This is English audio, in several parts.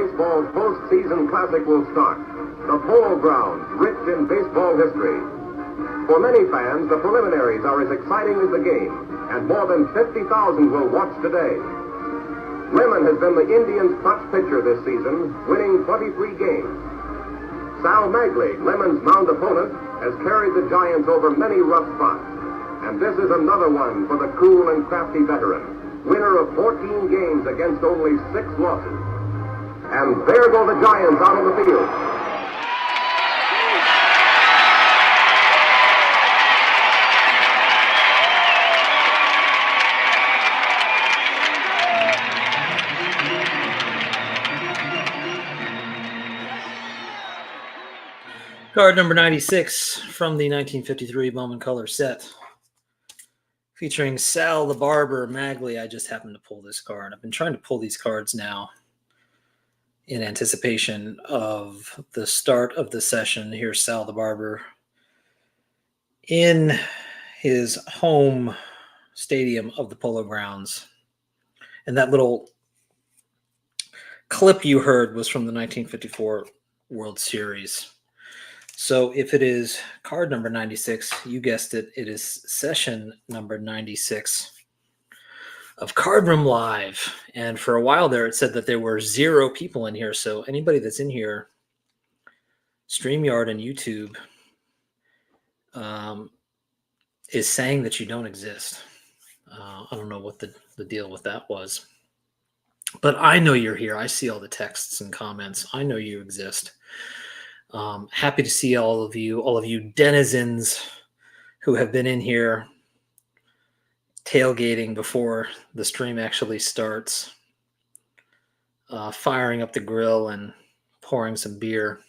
baseball's postseason classic will start. The Polo Grounds, rich in baseball history. For many fans, the preliminaries are as exciting as the game, and more than 50,000 will watch today. Lemon has been the Indians' clutch pitcher this season, winning 23 games. Sal Magley, Lemon's mound opponent, has carried the Giants over many rough spots. And this is another one for the cool and crafty veteran, winner of 14 games against only 6 losses. And there go the Giants out on the field. Card number 96 from the 1953 Bowman Color set, featuring Sal the Barber Magley. I just happened to pull this card. I've been trying to pull these cards now in anticipation of the start of the session. Here's Sal the Barber in his home stadium of the Polo Grounds. And that little clip you heard was from the 1954 World Series. So if it is card number 96, you guessed it, it is session number 96 of Card Room Live. And for a while there, it said that there were 0 people in here. So anybody that's in here, StreamYard and YouTube, is saying that you don't exist. I don't know what the deal with that was. But I know you're here. I see all the texts and comments. I know you exist. Happy to see all of you denizens who have been in here tailgating before the stream actually starts, firing up the grill and pouring some beer.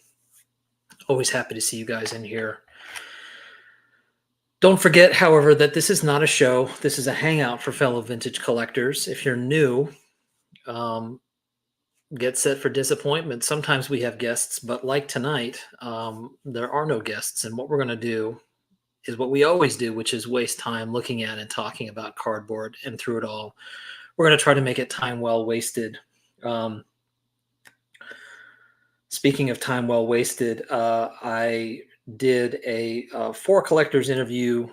Always happy to see you guys in here. Don't forget, however, that this is not a show. This is a hangout for fellow vintage collectors. If you're new, get set for disappointment. Sometimes we have guests, but like tonight, there are no guests. And what we're going to do is what we always do, which is waste time looking at and talking about cardboard. And through it all, we're going to try to make it time well wasted. Speaking of time well wasted, I did a For Collectors interview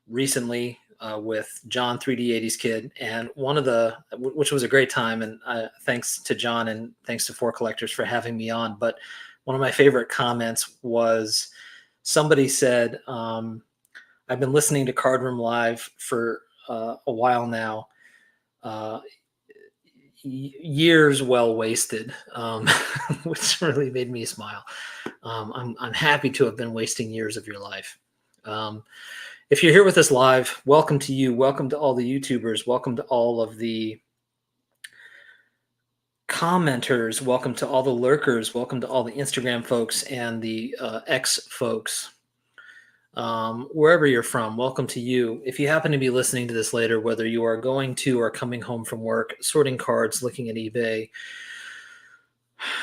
recently with John 3D80s Kid, and which was a great time, and thanks to John and thanks to For Collectors for having me on. But one of my favorite comments was somebody said, I've been listening to Card Room Live for a while now, years well wasted, which really made me smile. I'm happy to have been wasting years of your life. If you're here with us live, welcome to you. Welcome to all the YouTubers. Welcome to all of the commenters. Welcome to all the lurkers. Welcome to all the Instagram folks and the X folks. Wherever you're from, welcome to you. If you happen to be listening to this later, whether you are going to or coming home from work, sorting cards, looking at eBay,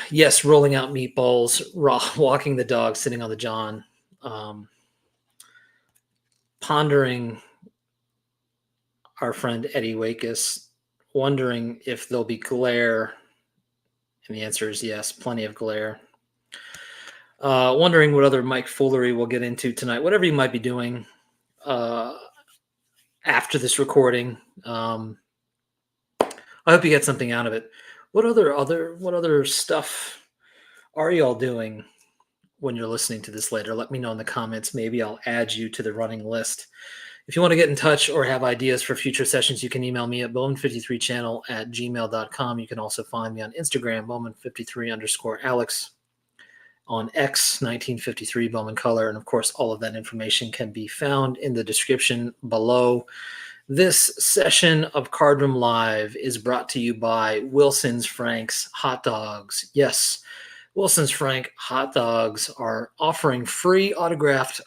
yes, rolling out meatballs, walking the dog, sitting on the john, pondering our friend Eddie Wakus, wondering if there'll be glare, and the answer is yes, plenty of glare. Wondering what other Mike foolery we'll get into tonight. Whatever you might be doing after this recording, I hope you get something out of it. What other stuff are y'all doing when you're listening to this later? Let me know in the comments. Maybe I'll add you to the running list. If you want to get in touch or have ideas for future sessions, you can email me at bowman53channel@gmail.com. You can also find me on Instagram, bowman53_Alex. On X, 1953 Bowman Color. And of course, all of that information can be found in the description below. This session of Card Room Live is brought to you by Wilson's Frank's Hot Dogs. Yes, Wilson's Frank Hot Dogs are offering free autographed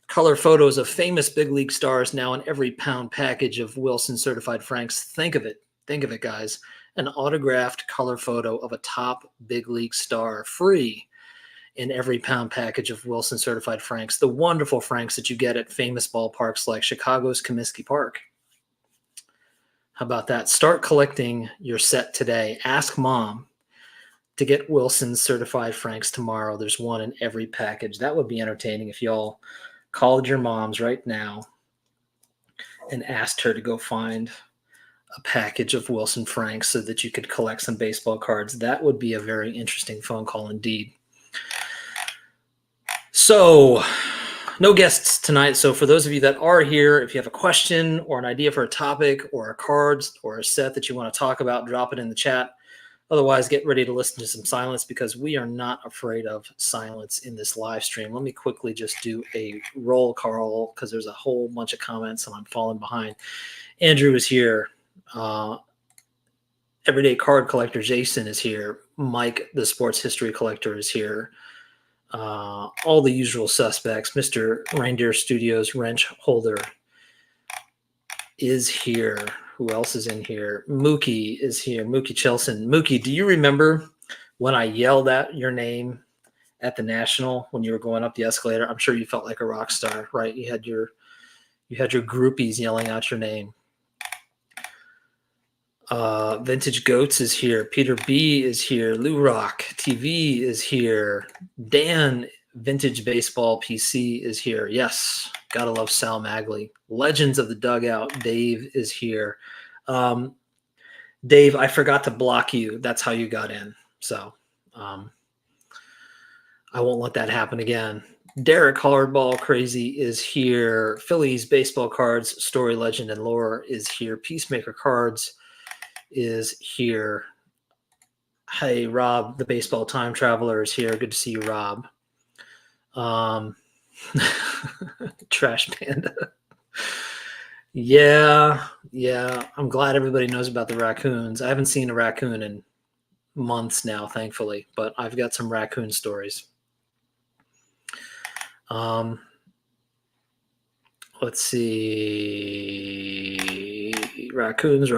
color photos of famous big league stars now in every pound package of Wilson Certified Franks. Think of it, guys. An autographed color photo of a top big league star free in every pound package of Wilson Certified Franks, the wonderful Franks that you get at famous ballparks like Chicago's Comiskey Park. How about that? Start collecting your set today. Ask Mom to get Wilson's certified Franks tomorrow. There's one in every package. That would be entertaining if y'all called your moms right now and asked her to go find a package of Wilson Franks so that you could collect some baseball cards. That would be a very interesting phone call indeed. So, no guests tonight. So for those of you that are here, if you have a question or an idea for a topic or a cards or a set that you want to talk about, drop it in the chat. Otherwise, get ready to listen to some silence because we are not afraid of silence in this live stream. Let me quickly just do a roll call because there's a whole bunch of comments and I'm falling behind. Andrew is here. Everyday Card Collector Jason is here. Mike, the Sports History Collector, is here. All the usual suspects. Mr. Reindeer Studios Wrench Holder is here. Who else is in here? Mookie is here. Mookie Chelson. Mookie, do you remember when I yelled at your name at the National when you were going up the escalator? I'm sure you felt like a rock star, right? You had your groupies yelling out your name. Vintage Goats is here. Peter B is here. Lou Rock TV is here. Dan Vintage Baseball PC is here. Yes, gotta love Sal Magley. Legends of the Dugout. Dave is here. Dave, I forgot to block you. That's how you got in. So I won't let that happen again. Derek Hardball Crazy is here. Phillies Baseball Cards Story, Legend, and Lore is here. Peacemaker Cards is here. Hey, Rob, the Baseball Time Traveler is here. Good to see you, Rob. Trash Panda. Yeah. I'm glad everybody knows about the raccoons. I haven't seen a raccoon in months now, thankfully, but I've got some raccoon stories. Let's see. Raccoons.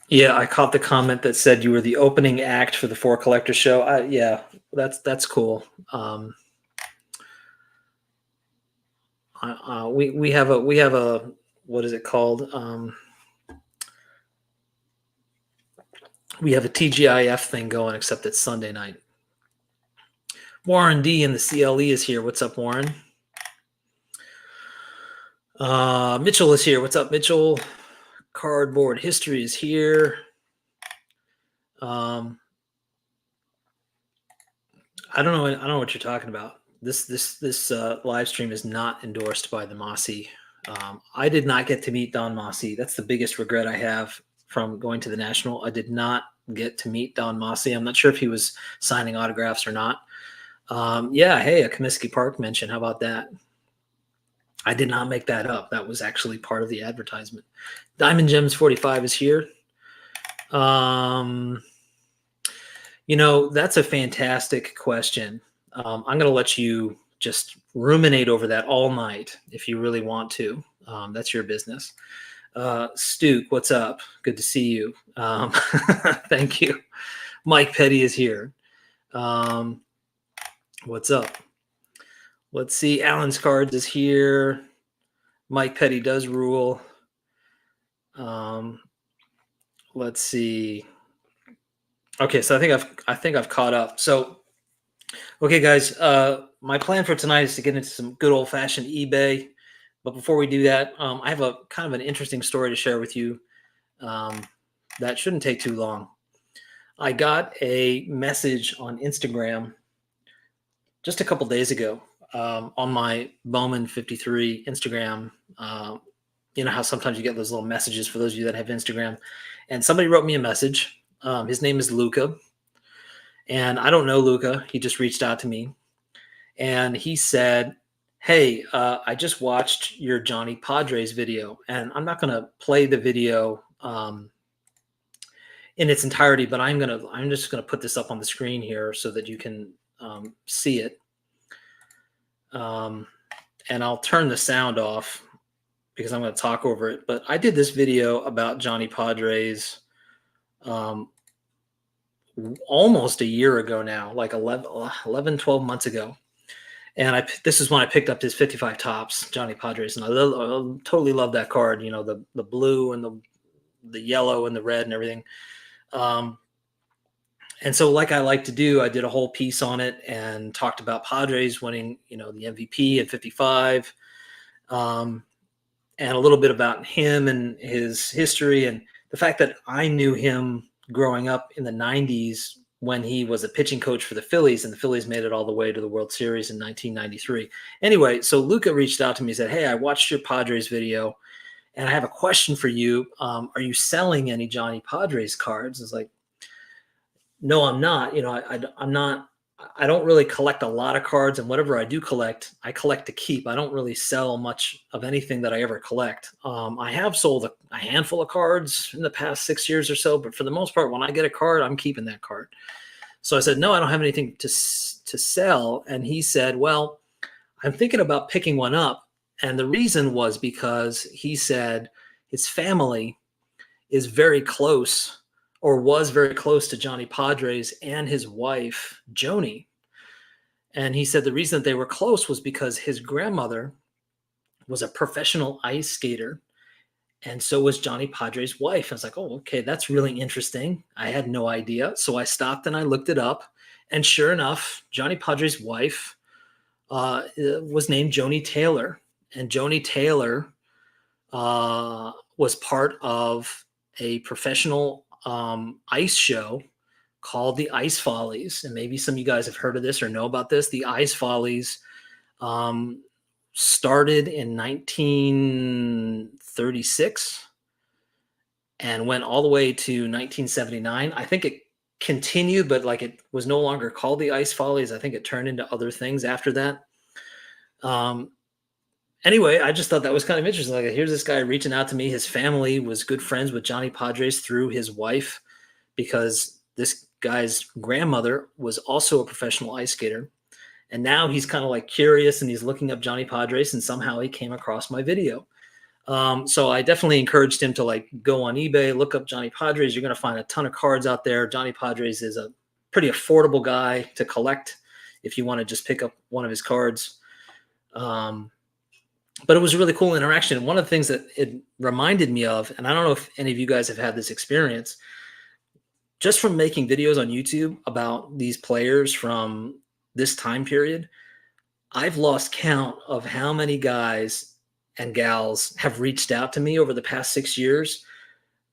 Yeah, I caught the comment that said you were the opening act for the Four Collectors show. Yeah, that's cool. We have a what is it called? We have a TGIF thing going, except it's Sunday night. Warren D in the CLE is here. What's up, Warren? Mitchell is here. What's up, Mitchell? Cardboard History is here. I don't know what you're talking about. This live stream is not endorsed by the Mossy. I did not get to meet Don Mossy. That's the biggest regret I have from going to the National. I did not get to meet Don Mossy. I'm not sure if he was signing autographs or not. Yeah, hey, a Comiskey Park mention. How about that? I did not make that up. That was actually part of the advertisement. Diamond Gems 45 is here. That's a fantastic question. I'm going to let you just ruminate over that all night if you really want to. That's your business. Stuke, what's up? Good to see you. Thank you. Mike Petty is here. What's up? Let's see. Alan's Cards is here. Mike Petty does rule. Let's see. Okay, so I think I've caught up. So, okay, guys. My plan for tonight is to get into some good old-fashioned eBay. But before we do that, I have a kind of an interesting story to share with you. That shouldn't take too long. I got a message on Instagram just a couple days ago on my Bowman 53 Instagram. You know how sometimes you get those little messages for those of you that have Instagram. And somebody wrote me a message. His name is Luca. And I don't know Luca. He just reached out to me. And he said, hey, I just watched your Johnny Padres video. And I'm not going to play the video in its entirety, but I'm just going to put this up on the screen here so that you can see it. And I'll turn the sound off because I'm going to talk over it. But I did this video about Johnny Padres almost a year ago now, like 11, 12 months ago. And this is when I picked up his 55 Tops Johnny Padres, and I totally love that card. You know, the blue and the yellow and the red and everything. And so, like I like to do, I did a whole piece on it and talked about Padres winning, you know, the MVP at 55, and a little bit about him and his history and the fact that I knew him growing up in the 90s when he was a pitching coach for the Phillies, and the Phillies made it all the way to the World Series in 1993. Anyway, so Luca reached out to me and said, "Hey, I watched your Padres video, and I have a question for you. Are you selling any Johnny Padres cards?" I was like, "No, I'm not. You know, I'm not. I don't really collect a lot of cards, and whatever I do collect, I collect to keep. I don't really sell much of anything that I ever collect. I have sold a handful of cards in the past 6 years or so, but for the most part, when I get a card, I'm keeping that card." So I said, "No, I don't have anything to sell." And he said, "Well, I'm thinking about picking one up." And the reason was because he said his family is very close, or was very close, to Johnny Padres and his wife, Joni. And he said the reason that they were close was because his grandmother was a professional ice skater, and so was Johnny Padres' wife. I was like, "Oh, okay, that's really interesting. I had no idea." So I stopped and I looked it up. And sure enough, Johnny Padres' wife was named Joni Taylor. And Joni Taylor was part of a professional ice show called the Ice Follies. And maybe some of you guys have heard of this or know about this. The Ice Follies started in 1936 and went all the way to 1979. I think it continued, but like it was no longer called the Ice Follies. I think it turned into other things after that. Anyway, I just thought that was kind of interesting. Like, here's this guy reaching out to me. His family was good friends with Johnny Padres through his wife, because this guy's grandmother was also a professional ice skater. And now he's kind of like curious, and he's looking up Johnny Padres, and somehow he came across my video. So I definitely encouraged him to like go on eBay, look up Johnny Padres. You're going to find a ton of cards out there. Johnny Padres is a pretty affordable guy to collect if you want to just pick up one of his cards. But it was a really cool interaction. One of the things that it reminded me of, and I don't know if any of you guys have had this experience, just from making videos on YouTube about these players from this time period, I've lost count of how many guys and gals have reached out to me over the past 6 years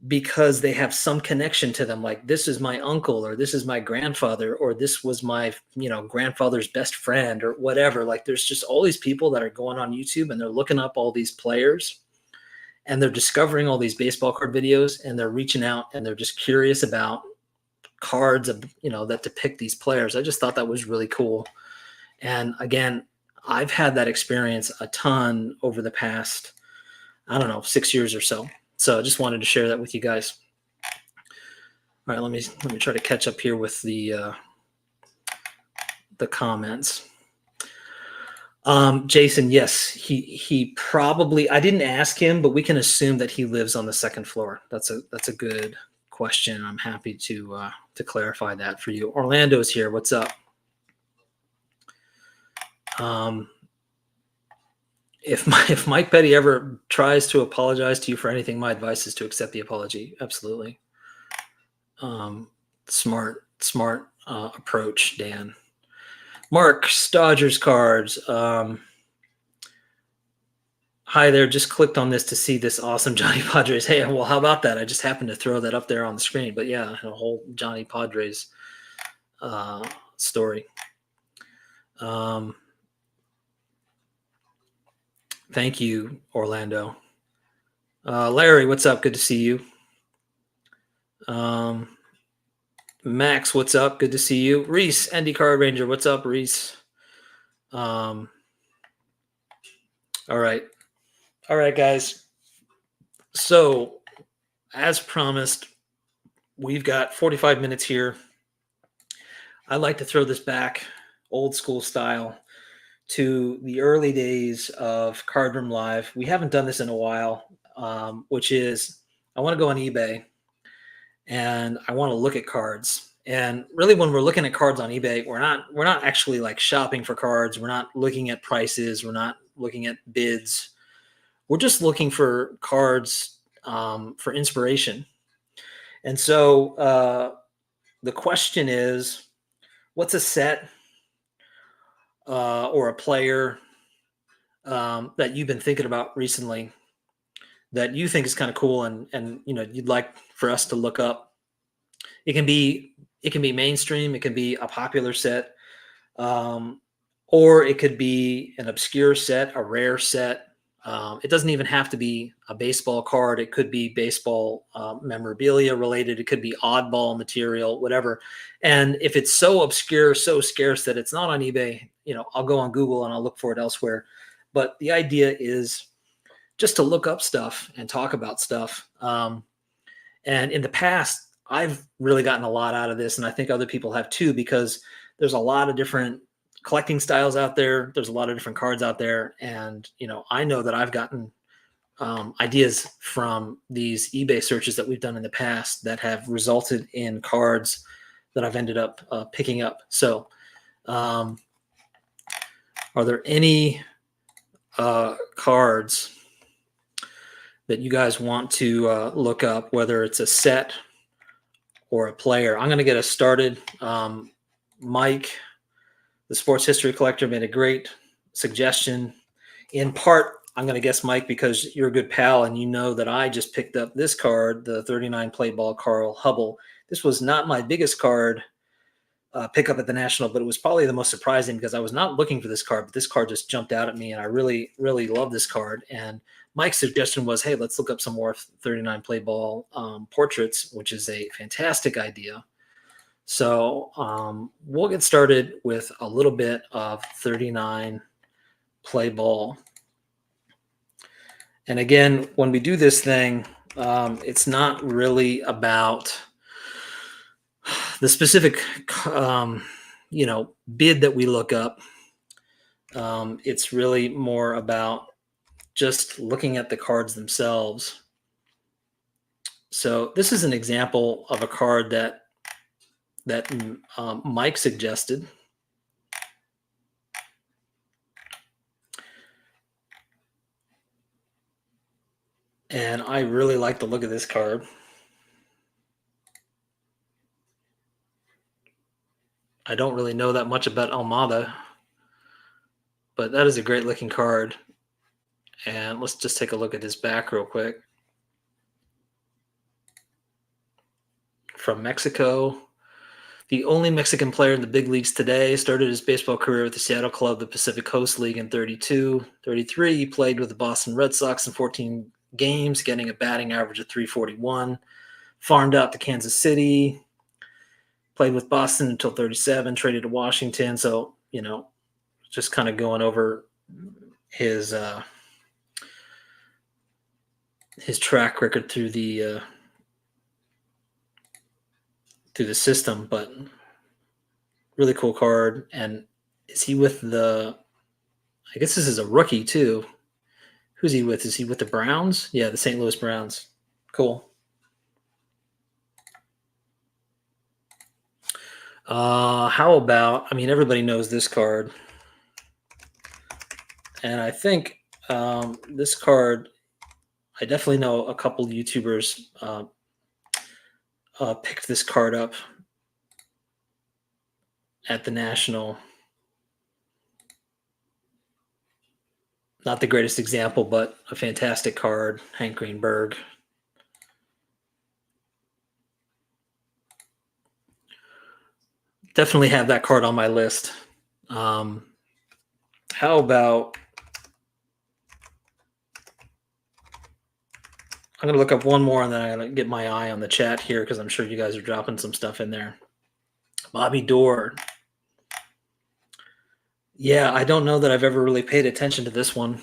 because they have some connection to them. Like, this is my uncle, or this is my grandfather, or this was my, grandfather's best friend, or whatever. Like, there's just all these people that are going on YouTube and they're looking up all these players, and they're discovering all these baseball card videos, and they're reaching out and they're just curious about cards of, that depict these players. I just thought that was really cool. And again, I've had that experience a ton over the past, 6 years or so. So I just wanted to share that with you guys. All right, let me try to catch up here with the comments. Jason, yes, he probably, I didn't ask him, but we can assume that he lives on the second floor. That's a good question. I'm happy to clarify that for you. Orlando's here. What's up? If Mike Petty ever tries to apologize to you for anything, my advice is to accept the apology. Absolutely. Smart approach, Dan. Mark, Dodgers cards. Hi there. Just clicked on this to see this awesome Johnny Padres. Hey, well, how about that? I just happened to throw that up there on the screen. But yeah, a whole Johnny Padres story. Thank you, Orlando. Larry, what's up? Good to see you. Max, what's up? Good to see you. Reese, Andy Card Ranger, what's up, Reese? All right, guys. So, as promised, we've got 45 minutes here. I'd like to throw this back, old school style, to the early days of Card Room Live. We haven't done this in a while, which is I want to go on eBay and I want to look at cards. And really, when we're looking at cards on eBay, we're not actually like shopping for cards. We're not looking at prices. We're not looking at bids. We're just looking for cards for inspiration. And so the question is, what's a set or a player that you've been thinking about recently that you think is kind of cool, and you'd like for us to look up? It can be mainstream. It can be a popular set, or it could be an obscure set, a rare set. It doesn't even have to be a baseball card. It could be baseball memorabilia related. It could be oddball material, whatever. And if it's so obscure, so scarce that it's not on eBay, I'll go on Google and I'll look for it elsewhere. But the idea is just to look up stuff and talk about stuff. And in the past, I've really gotten a lot out of this, and I think other people have too, because there's a lot of different collecting styles out there. There's a lot of different cards out there. And, I know that I've gotten ideas from these eBay searches that we've done in the past that have resulted in cards that I've ended up picking up. So are there any cards that you guys want to look up, whether it's a set or a player? I'm going to get us started. Mike, the sports history collector, made a great suggestion. In part, I'm going to guess, Mike, because you're a good pal and you know that I just picked up this card, the 39 play ball Carl Hubble. This was not my biggest card pickup at the National, but it was probably the most surprising because I was not looking for this card, but this card just jumped out at me, and I really, really love this card. And Mike's suggestion was, hey, let's look up some more 39 play ball portraits, which is a fantastic idea. So we'll get started with a little bit of 39 play ball. And again, when we do this thing, it's not really about the specific, bid that we look up. It's really more about just looking at the cards themselves. So this is an example of a card that Mike suggested. And I really like the look of this card. I don't really know that much about Almada, but that is a great looking card. And let's just take a look at his back real quick. From Mexico, the only Mexican player in the big leagues today, started his baseball career with the Seattle club, the Pacific Coast League in 33. He played with the Boston Red Sox in 14 games, getting a batting average of .341. Farmed out to Kansas City, played with Boston until 37, traded to Washington. So, just kind of going over his track record through the system, but really cool card. And is he with I guess this is a rookie too. Who's he with? Is he with the Browns? Yeah, the St. Louis Browns. Cool. How about, everybody knows this card. And I think this card, I definitely know a couple YouTubers picked this card up at the National. Not the greatest example, but a fantastic card, Hank Greenberg. Definitely have that card on my list. How about, I'm going to look up one more and then I'm going to get my eye on the chat here because I'm sure you guys are dropping some stuff in there. Bobby Doerr. Yeah, I don't know that I've ever really paid attention to this one.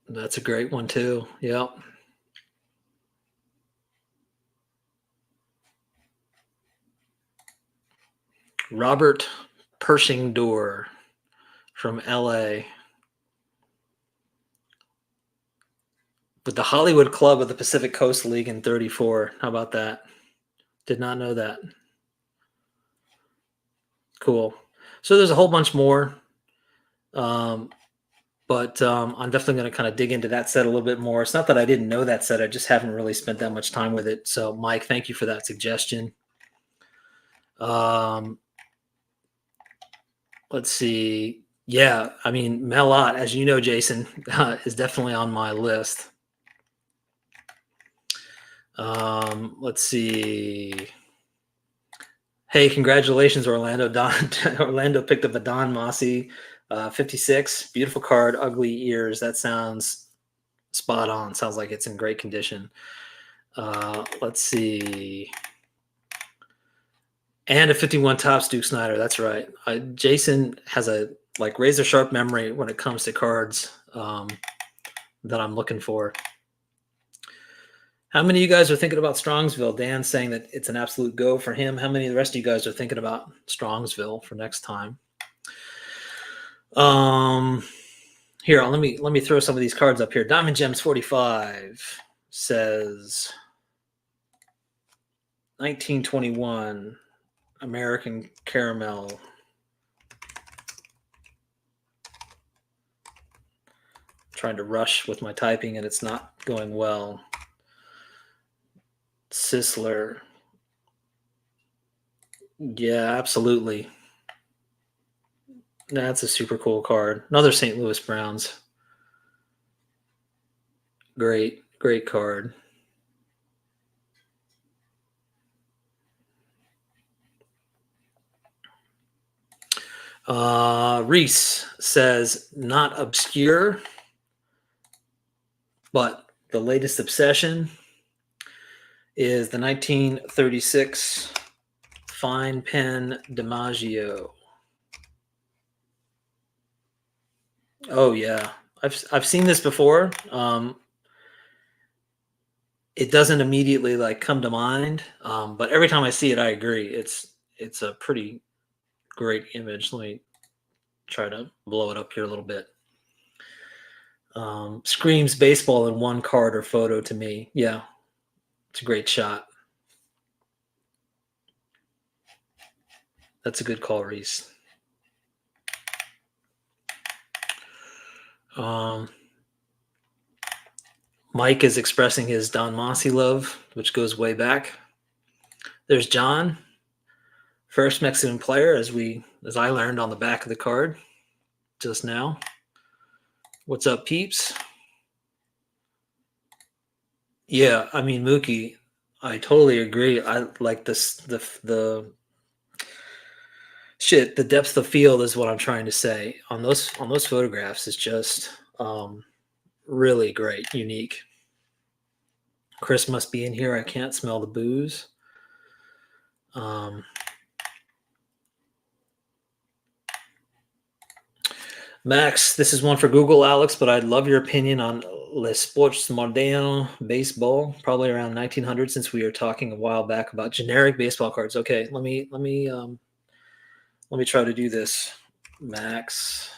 That's a great one too. Yep. Robert Pershing Doerr from LA. with the Hollywood Club of the Pacific Coast League in 34. How about that? Did not know that. Cool. So there's a whole bunch more. But I'm definitely going to kind of dig into that set a little bit more. It's not that I didn't know that set. I just haven't really spent that much time with it. So, Mike, thank you for that suggestion. Let's see. Yeah, I mean, Melot, as you know, Jason, is definitely on my list. Let's see. Hey, congratulations, Orlando. Orlando picked up a Don Mossy 56. Beautiful card, ugly ears. That sounds spot on. Sounds like it's in great condition. Let's see. And a 51 Topps Duke Snider. That's right. Jason has a razor sharp memory when it comes to cards that I'm looking for. How many of you guys are thinking about Strongsville? Dan's saying that it's an absolute go for him. How many of the rest of you guys are thinking about Strongsville for next time? Here, let me throw some of these cards up here. Diamond Gems 45 says 1921 American Caramel. Trying to rush with my typing and it's not going well. Sisler. Yeah, absolutely. That's a super cool card. Another St. Louis Browns. Great card. Reese says, not obscure, but the latest obsession is the 1936 fine pen DiMaggio. Oh yeah, I've seen this before. It doesn't immediately come to mind, but every time I see it, I agree. It's a pretty great image. Let me try to blow it up here a little bit. Screams baseball in one card or photo to me. Yeah, it's a great shot. That's a good call, Reese. Mike is expressing his Don Mossy love, which goes way back. There's John, first Mexican player, as I learned on the back of the card just now. What's up, peeps? Yeah, I mean, Mookie, I totally agree. I like this. The depth of field is what I'm trying to say on those photographs is just really great, unique. Chris must be in here. I can't smell the booze. Max, this is one for Google, Alex, but I'd love your opinion on Les Sports Modernes baseball, probably around 1900, since we were talking a while back about generic baseball cards. Okay, let me try to do this, Max.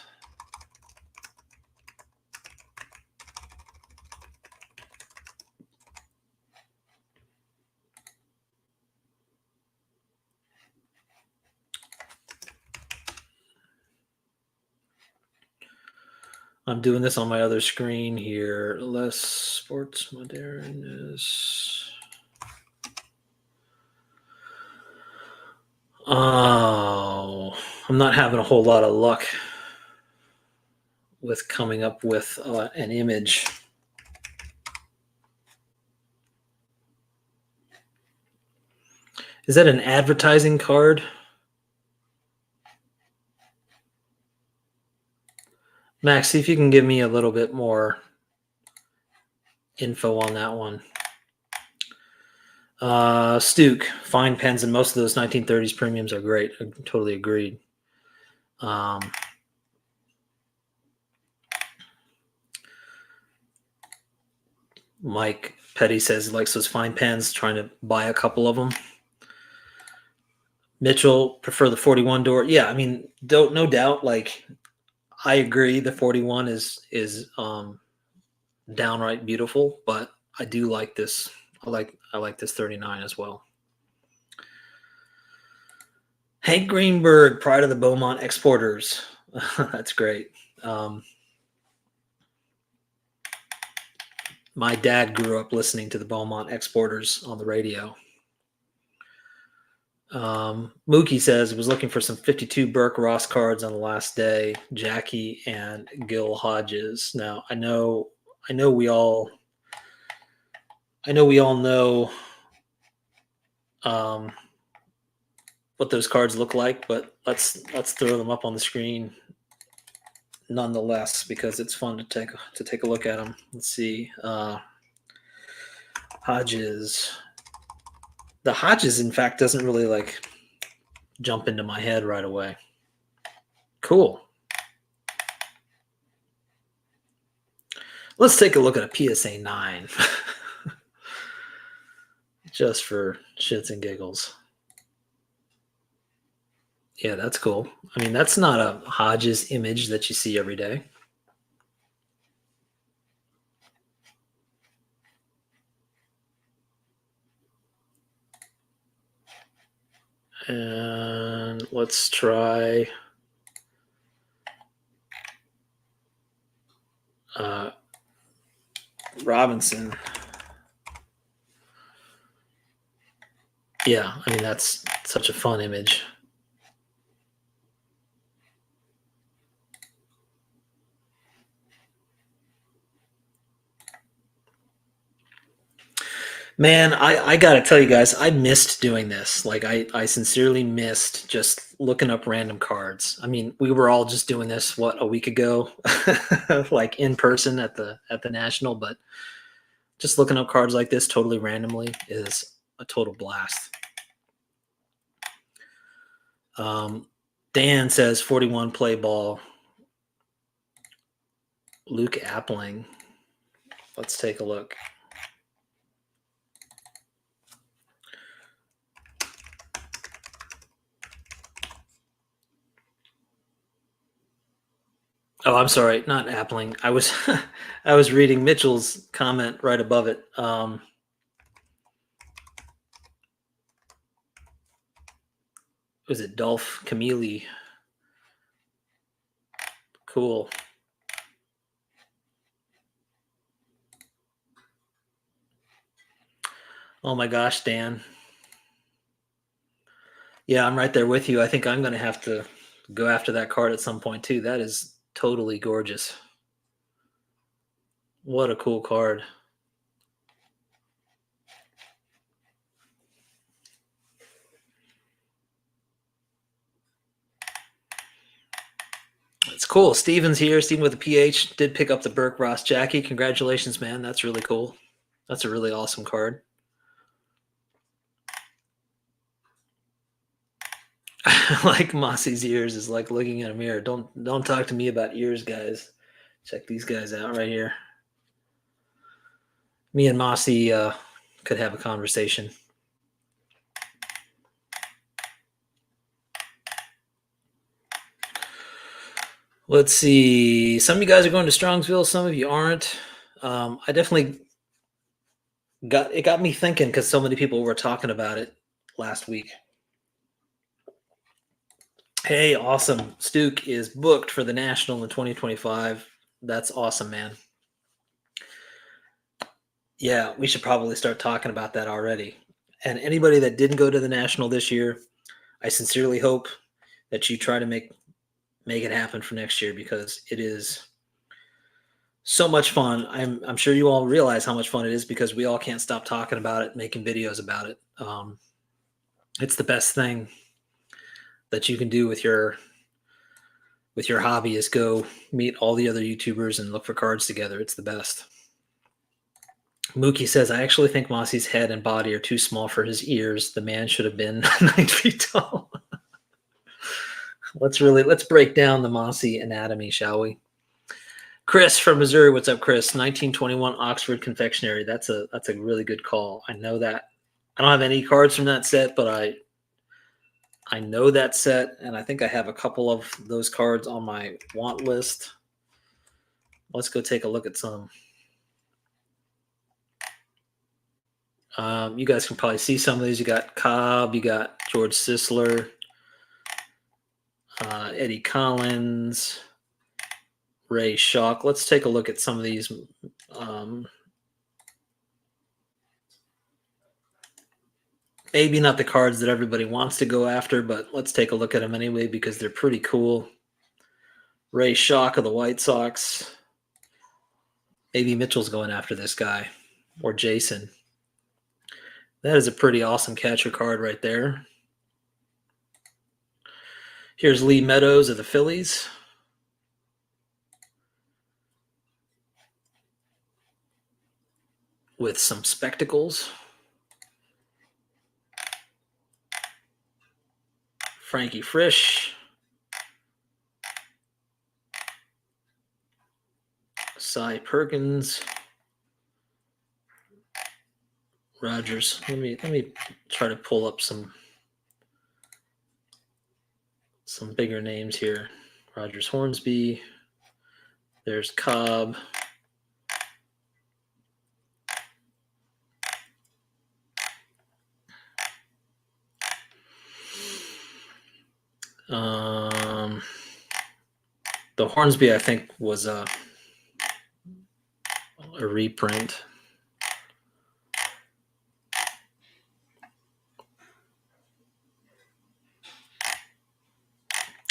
I'm doing this on my other screen here. Les Sports Modernes. Oh, I'm not having a whole lot of luck with coming up with an image. Is that an advertising card? Max, see if you can give me a little bit more info on that one. Stuke, fine pens, and most of those 1930s premiums are great. I totally agreed. Mike Petty says he likes those fine pens, trying to buy a couple of them. Mitchell, prefer the 41 door. Yeah, I mean, no doubt. I agree. The 41 is downright beautiful, but I do like this. I like this 39 as well. Hank Greenberg, Pride of the Beaumont Exporters. That's great. My dad grew up listening to the Beaumont Exporters on the radio. Mookie says was looking for some 52 Burke Ross cards on the last day. Jackie and Gil Hodges. Now I know we all know what those cards look like, but let's throw them up on the screen nonetheless because it's fun to take a look at them. Let's see. Hodges. The Hodges, in fact, doesn't really like jump into my head right away. Cool. Let's take a look at a PSA 9. Just for shits and giggles. Yeah, that's cool. I mean, that's not a Hodges image that you see every day. And let's try Robinson. Yeah, I mean, that's such a fun image. Man, I got to tell you guys, I missed doing this. Like, I sincerely missed just looking up random cards. I mean, we were all just doing this, a week ago, like in person at the National, but just looking up cards like this totally randomly is a total blast. Dan says 41 play ball. Luke Appling. Let's take a look. Oh, I'm sorry, not Appling. I was reading Mitchell's comment right above it. Was it Dolph Camille? Cool. Oh my gosh, Dan. Yeah, I'm right there with you. I think I'm going to have to go after that card at some point too. That is totally gorgeous. What a cool card. It's cool. Steven's here. Steven with a PH did pick up the Burke Ross Jackie. Congratulations, man. That's really cool. That's a really awesome card. Like Mossy's ears is like looking at a mirror. Don't talk to me about ears, guys. Check these guys out right here. Me and Mossy could have a conversation. Let's see. Some of you guys are going to Strongsville. Some of you aren't. I definitely got me thinking because so many people were talking about it last week. Hey, awesome. Stuke is booked for the National in 2025. That's awesome, man. Yeah, we should probably start talking about that already. And anybody that didn't go to the National this year, I sincerely hope that you try to make it happen for next year because it is so much fun. I'm sure you all realize how much fun it is because we all can't stop talking about it, making videos about it. It's the best thing that you can do with your hobby is go meet all the other YouTubers and look for cards together. It's the best. Mookie says, I actually think Mossy's head and body are too small for his ears. The man should have been 9 feet tall. Let's break down the Mossy anatomy, shall we? Chris from Missouri. What's up, Chris? 1921 Oxford Confectionery. That's a really good call. I know that. I don't have any cards from that set, but I know that set, and I think I have a couple of those cards on my want list. Let's go take a look at some. You guys can probably see some of these. You got Cobb, you got George Sisler, Eddie Collins, Ray Schalk. Let's take a look at some of these. Maybe not the cards that everybody wants to go after, but let's take a look at them anyway because they're pretty cool. Ray Schalk of the White Sox. Maybe Mitchell's going after this guy, or Jason. That is a pretty awesome catcher card right there. Here's Lee Meadows of the Phillies. With some spectacles. Frankie Frisch. Cy Perkins. Rogers. Let me try to pull up some bigger names here. Rogers Hornsby. There's Cobb. The Hornsby, I think, was a reprint.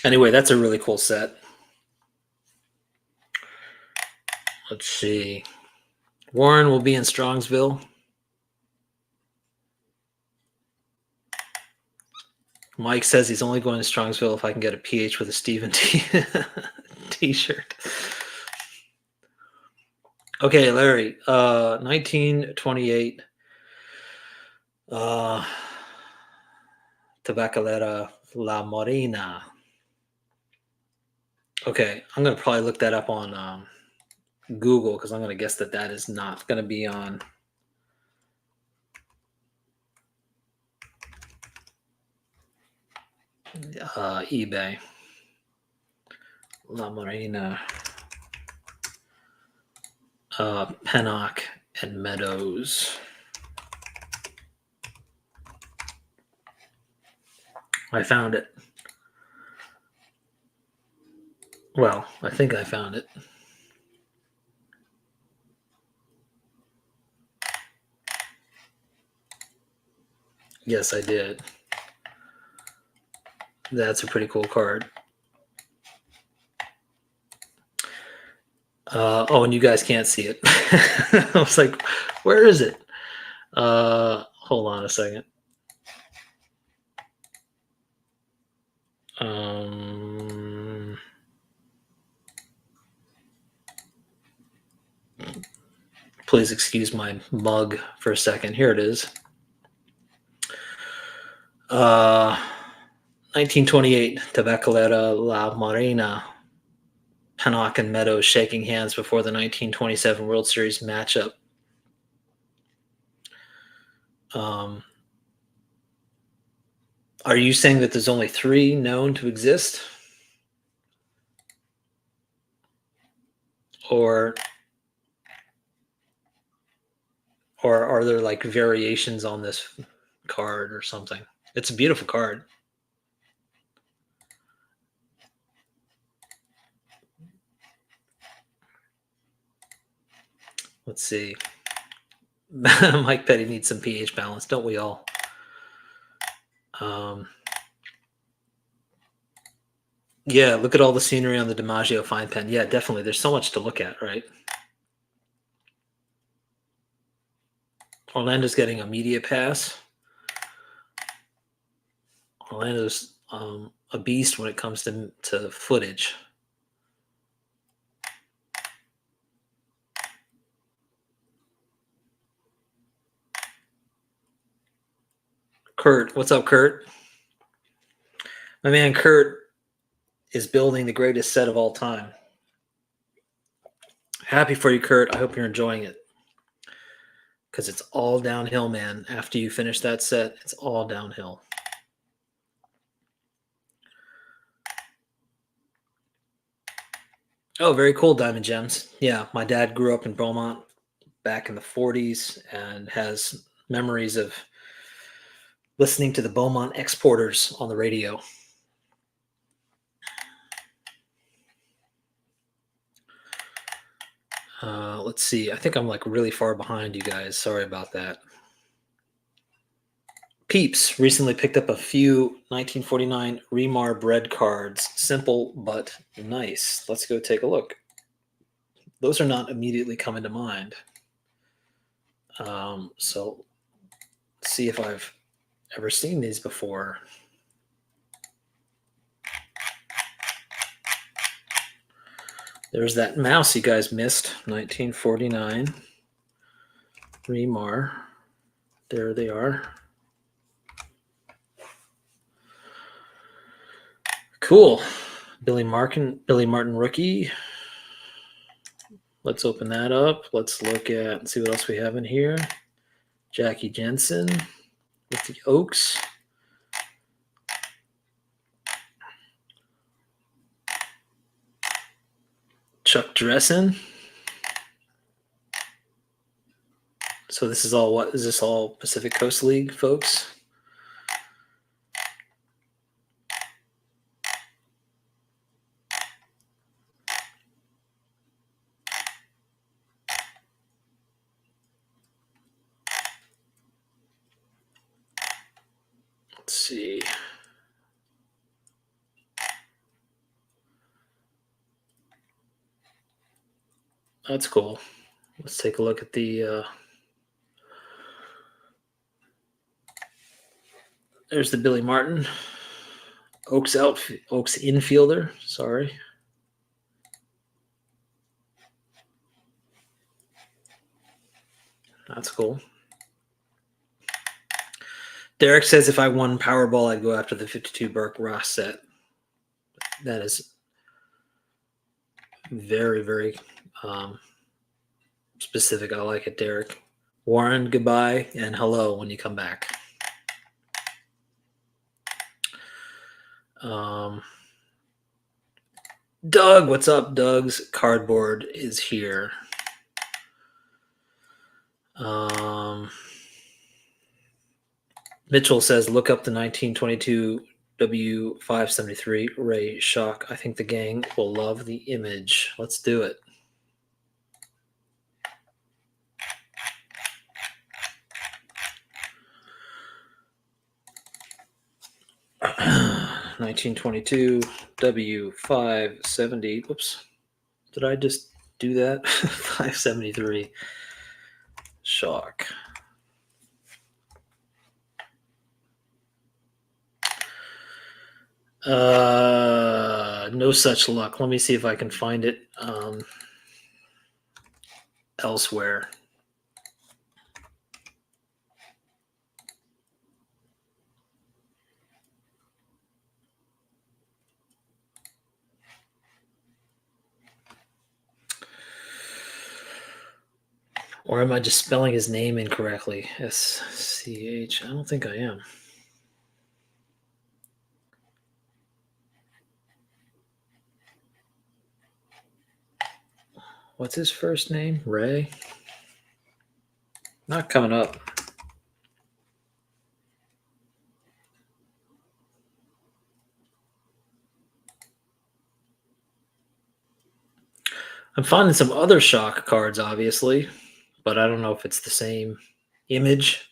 Anyway, that's a really cool set. Let's see. Warren will be in Strongsville. Mike says he's only going to Strongsville if I can get a PH with a Stephen t-shirt. Okay, Larry. 1928. Tabacalera La Morena. Okay, I'm going to probably look that up on Google because I'm going to guess that is not going to be on eBay. La Morena, Pennock, and Meadows. I found it. Well, I think I found it. Yes, I did. That's a pretty cool card. Oh, and you guys can't see it. I was like, where is it? Hold on a second. Please excuse my mug for a second. Here it is. 1928, Tabacalera La Morena. Pennock and Meadows shaking hands before the 1927 World Series matchup. Are you saying that there's only 3 known to exist? Or are there like variations on this card or something? It's a beautiful card. Let's see. Mike Petty needs some pH balance, don't we all? Yeah, look at all the scenery on the DiMaggio fine pen. Yeah, definitely. There's so much to look at, right? Orlando's getting a media pass. Orlando's a beast when it comes to footage. Kurt, what's up, Kurt? My man Kurt is building the greatest set of all time. Happy for you, Kurt. I hope you're enjoying it. Because it's all downhill, man. After you finish that set, it's all downhill. Oh, very cool, Diamond Gems. Yeah, my dad grew up in Beaumont back in the 40s and has memories of listening to the Beaumont Exporters on the radio. Let's see. I think I'm like really far behind you guys. Sorry about that. Peeps recently picked up a few 1949 Remar bread cards. Simple but nice. Let's go take a look. Those are not immediately coming to mind. So let's see if I've ever seen these before. There's that mouse you guys missed, 1949. Remar. There they are. Cool. Billy Martin rookie. Let's open that up. Let's look at and see what else we have in here. Jackie Jensen with the Oaks. Chuck Dressen. So this is all what? Is this all Pacific Coast League, folks? Let's see. That's cool. Let's take a look at the there's the Billy Martin. Oaks infielder. Sorry. That's cool. Derek says if I won Powerball, I'd go after the 52 Burke Ross set. That is very, very specific. I like it, Derek. Warren, goodbye and hello when you come back. Doug, what's up? Doug's cardboard is here. Mitchell says, look up the 1922 W573 Ray Shock. I think the gang will love the image. Let's do it. (1922) W570. Whoops. Did I just do that? 573 Shock. No such luck. Let me see if I can find it elsewhere. Or am I just spelling his name incorrectly? SCH. I don't think I am. What's his first name? Ray? Not coming up. I'm finding some other Shock cards, obviously, but I don't know if it's the same image.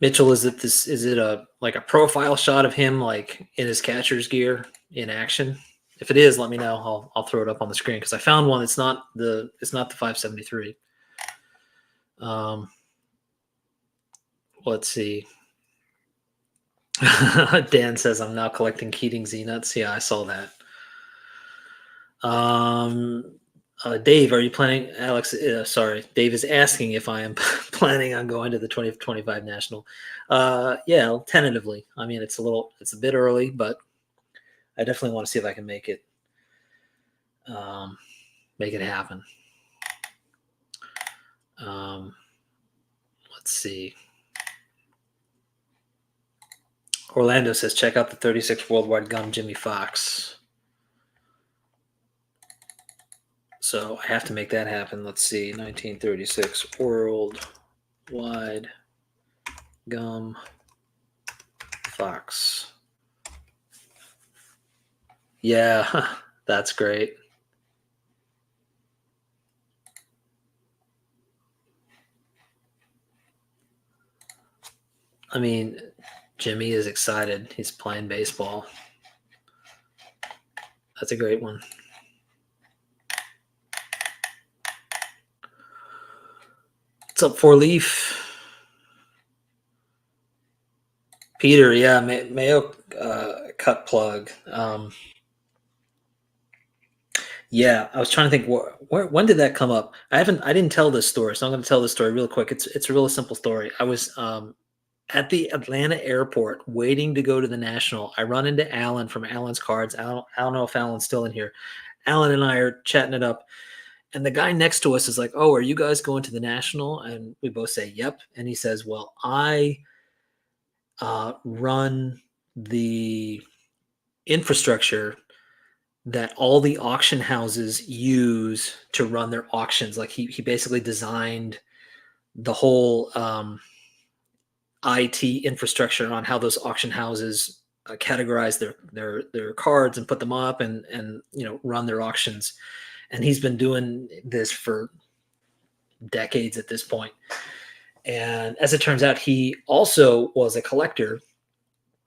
Mitchell, is it a like a profile shot of him like in his catcher's gear in action? If it is, let me know. I'll throw it up on the screen because I found one. It's not the 573. Let's see. Dan says I'm now collecting Keating Z-Nuts. Yeah, I saw that. Dave, are you planning? Alex, sorry, Dave is asking if I am planning on going to the 2025 National. Yeah, tentatively. I mean, it's a bit early, but I definitely want to see if I can make it happen. Let's see. Orlando says, check out the 36 Worldwide Gun Jimmy Fox. So I have to make that happen. Let's see, 1936 Worldwide wide gum fox. Yeah, that's great. I mean, Jimmy is excited. He's playing baseball. That's a great one. What's up, Four Leaf? Peter, yeah, Mayo cut plug. Yeah, I was trying to think when did that come up? I didn't tell this story, so I'm going to tell this story real quick. It's a really simple story. I was at the Atlanta airport waiting to go to the National. I run into Alan from Alan's Cards. I don't know if Alan's still in here. Alan and I are chatting it up, and the guy next to us is like, "Oh, are you guys going to the National?" And we both say, "Yep." And he says, "Well, I run the infrastructure that all the auction houses use to run their auctions." Like he basically designed the whole IT infrastructure on how those auction houses categorize their cards and put them up and run their auctions. And he's been doing this for decades at this point. And as it turns out, he also was a collector,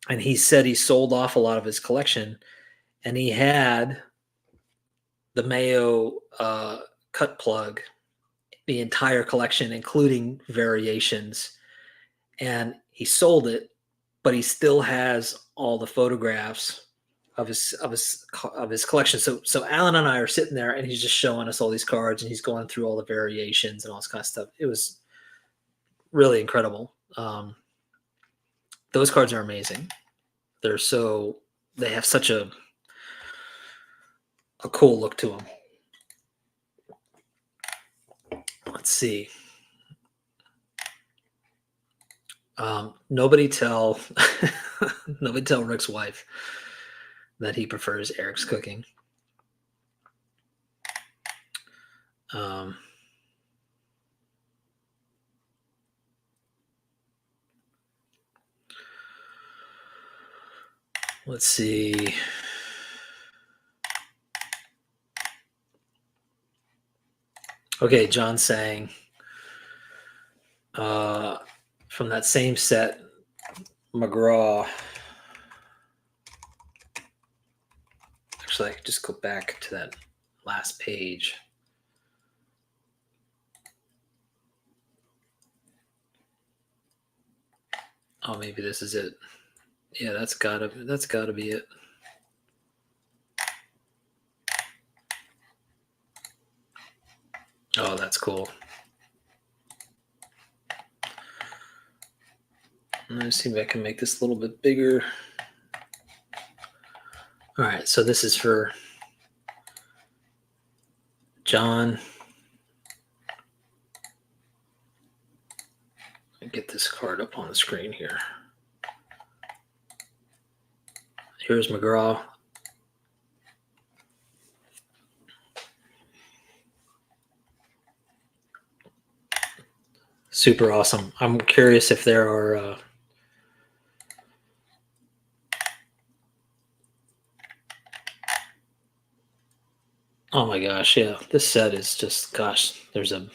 and he said he sold off a lot of his collection, and he had the Mayo cut plug, the entire collection, including variations, and he sold it, but he still has all the photographs of his collection. So Alan and I are sitting there, and he's just showing us all these cards, and he's going through all the variations and all this kind of stuff. It was really incredible. Those cards are amazing. They have such a cool look to them. Let's see. Nobody tell Rick's wife that he prefers Eric's cooking. Let's see. Okay, John's saying from that same set, McGraw. Actually, I could just go back to that last page. Oh, maybe this is it. Yeah, that's gotta be it. Oh, that's cool. Let's see if I can make this a little bit bigger. All right, so this is for John. Get this card up on the screen here. Here's McGraw. Super awesome. I'm curious if there are oh my gosh, yeah. This set is just, gosh, there's a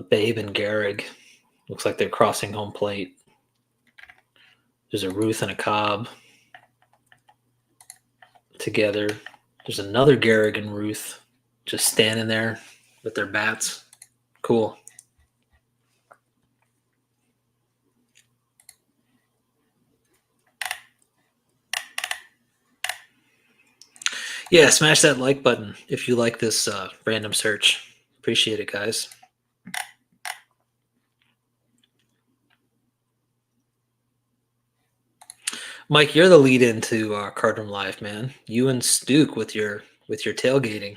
Babe and Gehrig. Looks like they're crossing home plate. There's a Ruth and a Cobb together. There's another Gehrig and Ruth just standing there with their bats. Cool. Yeah, smash that like button if you like this random search. Appreciate it, guys. Mike, you're the lead into Cardroom Live, man. You and Stuke with your tailgating.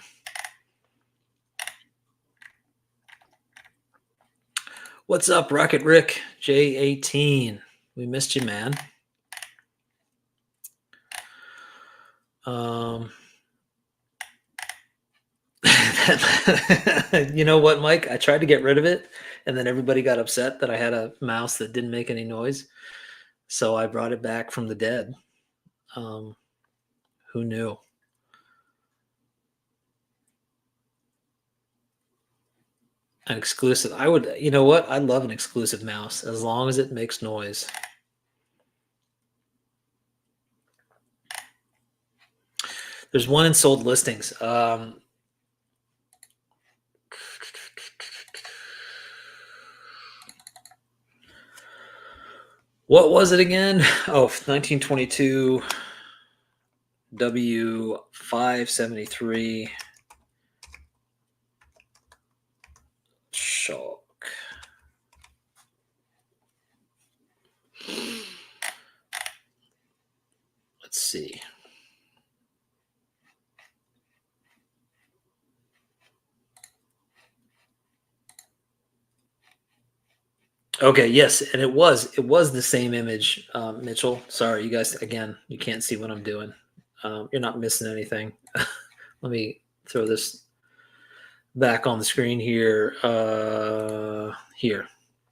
What's up, Rocket Rick J18? We missed you, man. You know what, Mike? I tried to get rid of it, and then everybody got upset that I had a mouse that didn't make any noise. So I brought it back from the dead. Um, who knew? An exclusive. I would, you know what? I love an exclusive mouse as long as it makes noise. There's one in sold listings. What was it again? Oh, 1922 W573 Shock. Let's see. Okay, yes, and it was the same image, Mitchell. Sorry, you guys. Again, you can't see what I'm doing. You're not missing anything. Let me throw this back on the screen here. Here,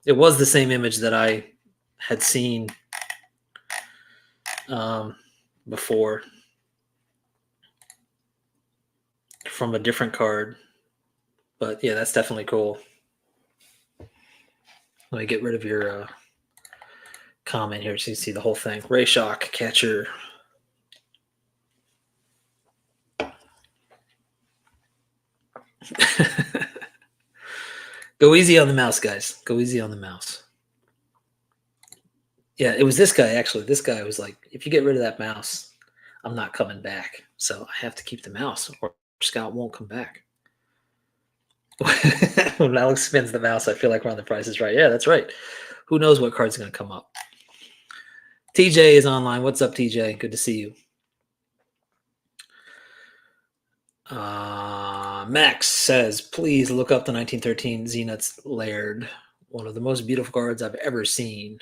it was the same image that I had seen before from a different card. But yeah, that's definitely cool. Let me get rid of your comment here so you can see the whole thing. Ray Shock, catcher. Go easy on the mouse, guys. Go easy on the mouse. Yeah, it was this guy, actually. This guy was like, if you get rid of that mouse, I'm not coming back. So I have to keep the mouse or Scout won't come back. When Alex spins the mouse, I feel like we're on The Price is Right. Yeah, that's right. Who knows what card's going to come up? TJ is online. What's up, TJ? Good to see you. Max says, please look up the 1913 Z-Nuts Laird. One of the most beautiful cards I've ever seen.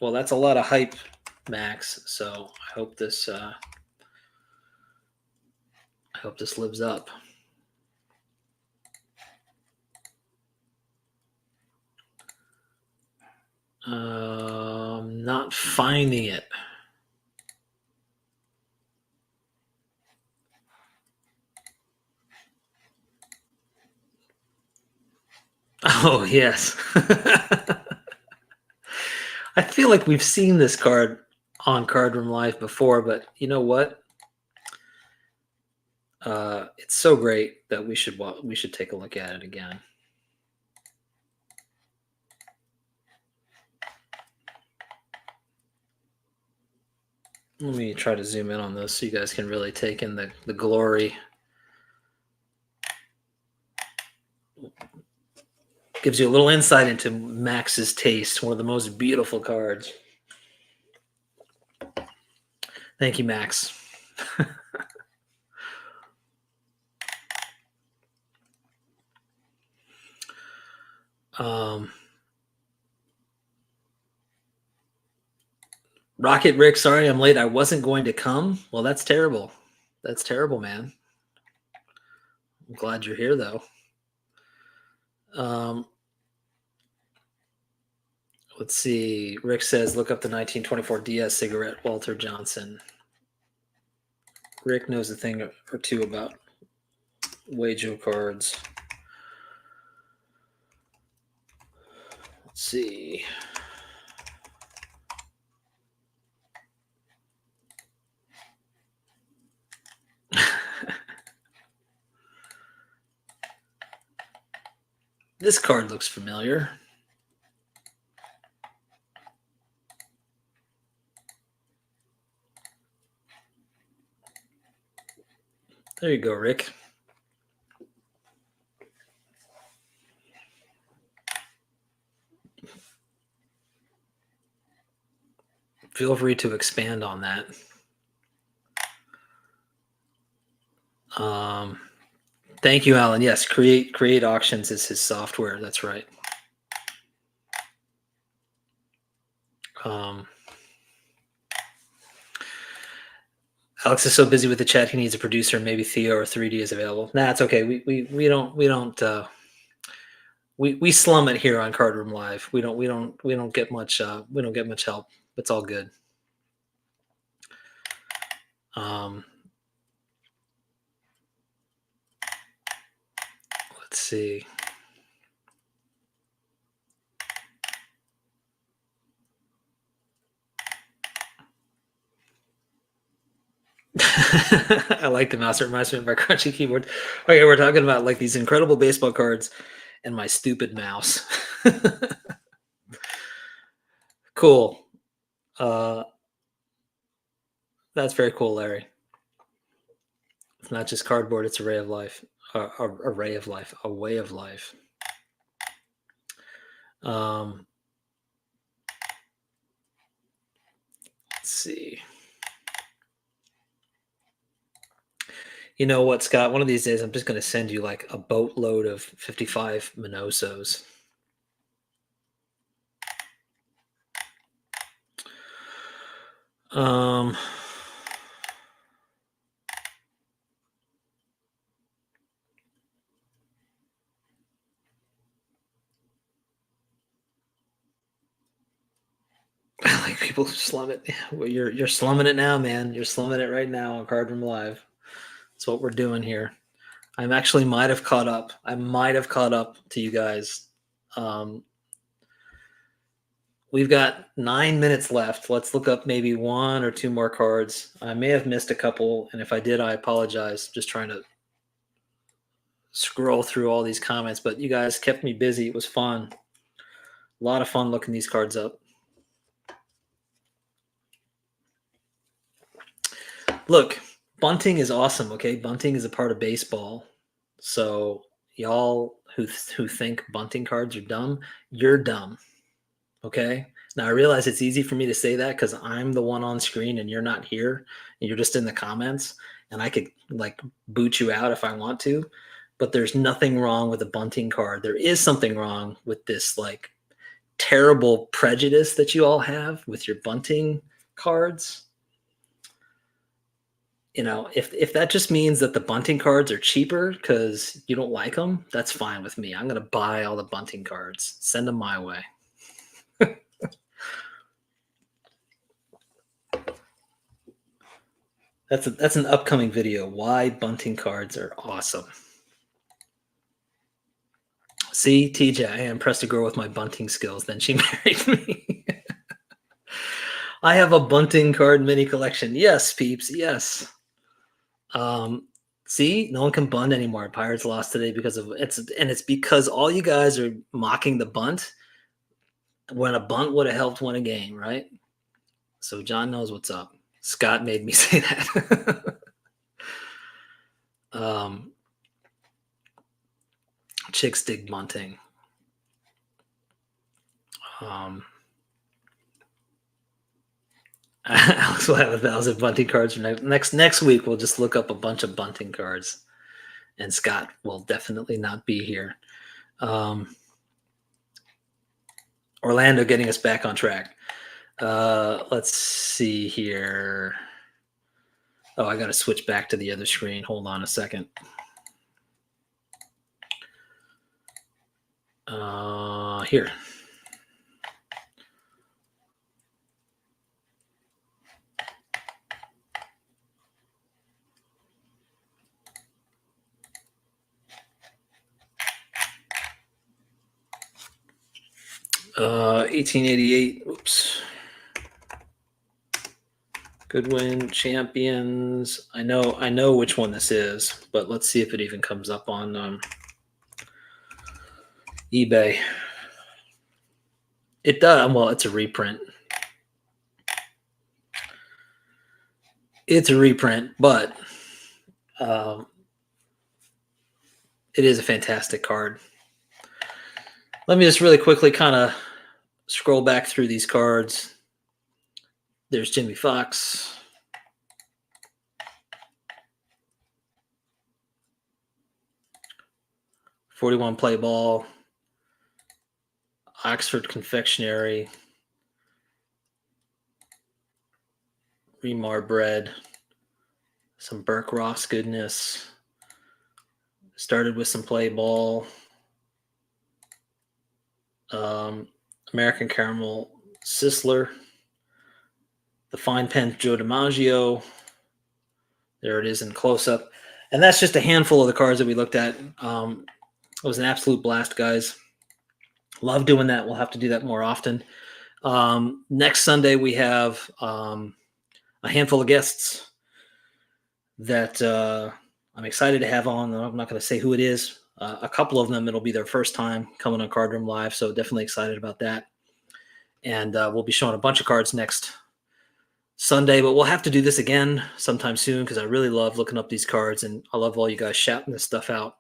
Well, that's a lot of hype, Max. So I hope this lives up. Not finding it. Oh, yes. I feel like we've seen this card on Card Room Live before, but you know what? It's so great that we should take a look at it again. Let me try to zoom in on this so you guys can really take in the glory. Gives you a little insight into Max's taste. One of the most beautiful cards. Thank you, Max. Rocket Rick, sorry I'm late. I wasn't going to come. Well, that's terrible. That's terrible, man. I'm glad you're here, though. Let's see. Rick says, look up the 1924 DS cigarette, Walter Johnson. Rick knows a thing or two about Wajo cards. Let's see. This card looks familiar. There you go, Rick. Feel free to expand on that. Thank you, Alan. Yes, Create Auctions is his software. That's right. Alex is so busy with the chat he needs a producer. Maybe Theo or 3D is available. Nah, it's okay. We slum it here on Card Room Live. We don't get much help. It's all good. Let's see. I like the mouse. It reminds me of my crunchy keyboard. Okay, we're talking about like these incredible baseball cards and my stupid mouse. Cool. That's very cool, Larry. It's not just cardboard, it's a ray of life. A ray of life, a way of life. Let's see. You know what, Scott? One of these days, I'm just going to send you like a boatload of 55 Minosos. Like people slum it. Well, you're slumming it now, man. You're slumming it right now on Card Room Live. That's what we're doing here. I might have caught up. I might have caught up to you guys. We've got 9 minutes left. Let's look up maybe one or two more cards. I may have missed a couple, and if I did, I apologize. Just trying to scroll through all these comments, but you guys kept me busy. It was fun. A lot of fun looking these cards up. Look, bunting is awesome, okay? Bunting is a part of baseball. So y'all who think bunting cards are dumb, you're dumb. Okay? Now I realize it's easy for me to say that because I'm the one on screen and you're not here and you're just in the comments and I could like boot you out if I want to, but there's nothing wrong with a bunting card. There is something wrong with this like terrible prejudice that you all have with your bunting cards. You know, if that just means that the bunting cards are cheaper because you don't like them, that's fine with me. I'm going to buy all the bunting cards. Send them my way. That's an upcoming video. Why bunting cards are awesome. See, TJ, I impressed a girl with my bunting skills. Then she married me. I have a bunting card mini collection. Yes, peeps. Yes. See, no one can bunt anymore. Pirates lost today because of it's because all you guys are mocking the bunt when a bunt would have helped win a game, right? So John knows what's up. Scott made me say that. Chicks dig bunting. Alex will have 1,000 bunting cards for next week. We'll just look up a bunch of bunting cards, and Scott will definitely not be here. Orlando getting us back on track. Let's see here. Oh, I got to switch back to the other screen. Hold on a second. Here. Uh, 1888. Oops. Goodwin Champions. I know which one this is, but let's see if it even comes up on eBay. It does. Well, it's a reprint. It's a reprint, but it is a fantastic card. Let me just really quickly kind of scroll back through these cards. There's Jimmy Fox. .41 play ball. Oxford Confectionery. Remar bread. Some Burke Ross goodness. Started with some play ball. American Caramel Sisler. The fine pen Joe DiMaggio. There it is in close-up. And that's just a handful of the cards that we looked at. It was an absolute blast, guys. Love doing that. We'll have to do that more often. Next Sunday, we have a handful of guests that I'm excited to have on. I'm not going to say who it is. A couple of them, it'll be their first time coming on Card Room Live, so definitely excited about that. And we'll be showing a bunch of cards next Sunday, but we'll have to do this again sometime soon because I really love looking up these cards, and I love all you guys shouting this stuff out.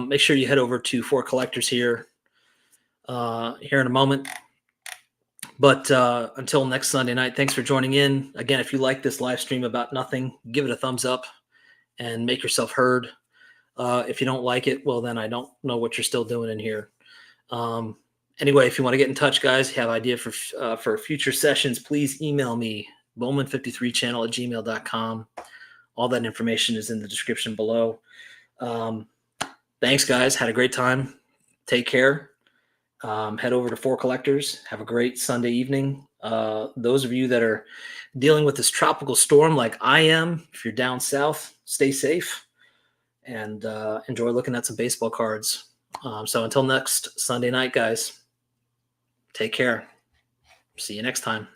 Make sure you head over to 4 Collectors here in a moment. But until next Sunday night, thanks for joining in. Again, if you like this live stream about nothing, give it a thumbs up and make yourself heard. If you don't like it, well, then I don't know what you're still doing in here. Anyway, if you want to get in touch, guys, have idea for future sessions, please email me, bowman53channel@gmail.com. All that information is in the description below. Thanks, guys. Had a great time. Take care. Head over to 4 Collectors. Have a great Sunday evening. Those of you that are dealing with this tropical storm like I am, if you're down south, stay safe and enjoy looking at some baseball cards. So until next Sunday night, guys, take care. See you next time.